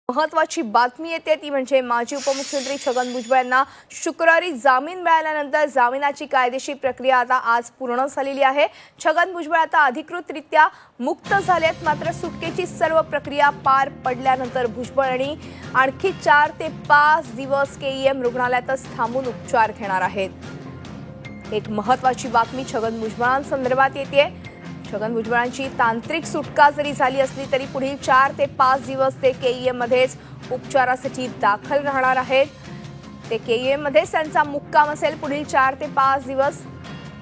महत्वाची बातमी येते ती म्हणजे माजी उपमुख्यमंत्री छगन भुजबळ यांना शुक्रवारी जामीन मिळाल्यानंतर जामिनाची कायदेशीर प्रक्रिया आता आज पूर्ण झालेली आहे। छगन भुजबळ आता अधिकृतरित्या मुक्त झालेत। मात्र सुटकेची सर्व प्रक्रिया पार पडल्यानंतर भुजबळ आणि आणखी 4 ते 5 दिवस केईएम रुग्णालयातच थांबून उपचार घेणार आहेत। एक महत्वाची बातमी छगन भुजबळांसंदर्भात येते। छगन भुजबळांची तांत्रिक सुटका जरी झाली असली तरी पुढील 4 ते 5 दिवस ते केईएम मध्येच उपचारासाठी दाखल राहणार आहेत। ते केईएम मध्येच त्यांचा मुक्काम असेल पुढील 4 ते 5 दिवस।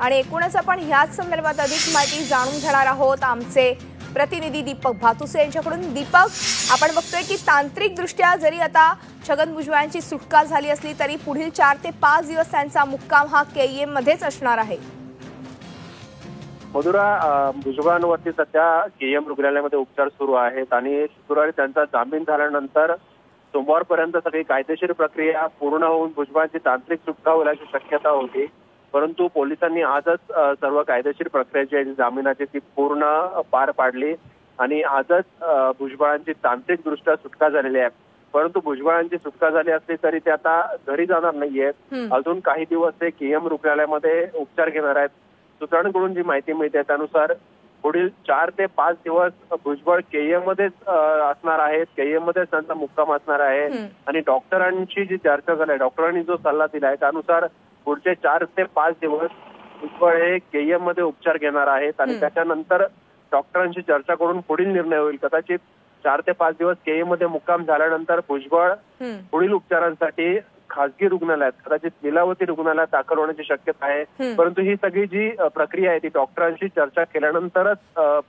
आणि एकूणच आपण ह्याच संदर्भात अधिक माहिती जाणून घेणार आहोत आमचे प्रतिनिधी दीपक भातुसे यांच्याकडून। दीपक, आपण बघतोय की तांत्रिक दृष्ट्या जरी आता छगन भुजबळांची सुटका झाली असली तरी पुढील 4 ते 5 दिवस त्यांचा मुक्काम हा केईएम मध्येच असणार आहे। मधुरा, भुजबळांवरती सध्या केईएम रुग्णालयामध्ये उपचार सुरू आहेत आणि शुक्रवारी त्यांचा जामीन झाल्यानंतर सोमवारपर्यंत सगळी कायदेशीर प्रक्रिया पूर्ण होऊन भुजबळांची तांत्रिक सुटका होण्याची शक्यता होती। परंतु पोलिसांनी आजच सर्व कायदेशीर प्रक्रिया जी आहे जामिनाची ती पूर्ण पार पाडली आणि आजच भुजबळांची तांत्रिकदृष्ट्या सुटका झालेली आहे। परंतु भुजबळांची सुटका झाली असली तरी ते आता घरी जाणार नाहीयेत। अजून काही दिवस ते केईएम रुग्णालयामध्ये उपचार घेणार आहेत। सूत्रांकडून जी माहिती मिळते त्यानुसार पुढील 4 ते 5 दिवस भुजबळ केईएम मध्येच असणार आहेत। केईएम मध्येच त्यांचा मुक्काम असणार आहे आणि डॉक्टरांची जी चर्चा झाली, डॉक्टरांनी जो सल्ला दिलाय त्यानुसार पुढचे 4 ते 5 दिवस भुजबळ हे केईएम मध्ये उपचार घेणार आहेत आणि त्याच्यानंतर डॉक्टरांशी चर्चा करून पुढील निर्णय होईल। कदाचित 4 ते 5 दिवस केईएम मध्ये मुक्काम झाल्यानंतर भुजबळ पुढील उपचारांसाठी खासगी रुग्णालयात, कदाचित लीलावती रुग्णालयात दाखल होण्याची शक्यता आहे। परंतु ही सगळी जी प्रक्रिया आहे ती डॉक्टरांशी चर्चा केल्यानंतरच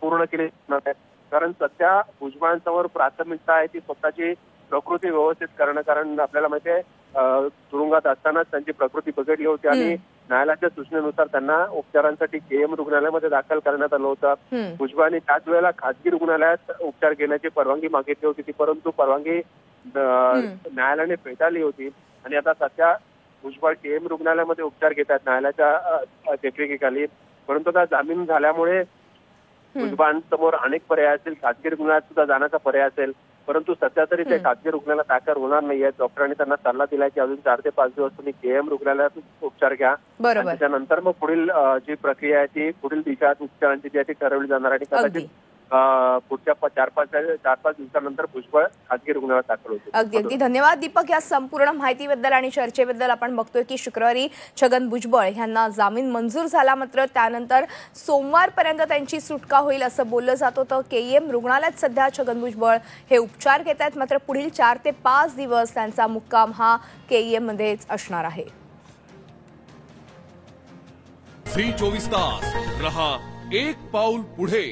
पूर्ण केली जाणार आहे। कारण सध्या भुजबळांसमोर प्राथमिकता आहे ती स्वतःची प्रकृती व्यवस्थित करणं। कारण आपल्याला माहिती आहे तुरुंगात असतानाच त्यांची प्रकृती बिघडली होती आणि न्यायालयाच्या सूचनेनुसार त्यांना उपचारांसाठी केईएम रुग्णालयामध्ये दाखल करण्यात आलं होतं। भुजबळांनी त्याच वेळेला खासगी रुग्णालयात उपचार घेण्याची परवानगी मागितली होती ती, परंतु परवानगी न्यायालयाने फेटाळली होती आणि आता सध्या भुजबळ केईएम रुग्णालयामध्ये उपचार घेतात न्यायालयाच्या देखरेखीखाली। परंतु आता जामीन झाल्यामुळे भुजबळांसमोर अनेक पर्याय असतील, खासगी रुग्णालयात सुद्धा जाण्याचा पर्याय असेल। परंतु सध्या तरी ते खासगी रुग्णालयात दाखल होणार नाहीये। डॉक्टरांनी त्यांना सल्ला दिलाय की अजून 4 ते 5 दिवस तुम्ही केईएम रुग्णालयात उपचार घ्या। त्याच्यानंतर मग पुढील जी प्रक्रिया आहे ती पुढील दिशा उपचारांची जी आहे ती ठरवली जाणार आणि कदाचित पुढच्या 4-5 दिवसानंतर भुजबळ खासगी रुग्णालयात दाखल होते। अगदी धन्यवाद दीपक या संपूर्ण माहितीबद्दल आणि चर्चेबद्दल। आपण बघतोय की शुक्रवारी छगन भुजबळ यांना जामीन मंजूर झाला, मात्र त्यानंतर सोमवारपर्यंत त्यांची सुटका होईल असं बोललं जात होतं। केईएम रुग्णालयात सध्या छगन भुजबळ हे उपचार घेत आहेत, मात्र पुढील 4 ते 5 दिवस त्यांचा मुक्काम हा केईएम मध्येच असणार आहे। झी 24 तास रहा एक पाऊल पुढे।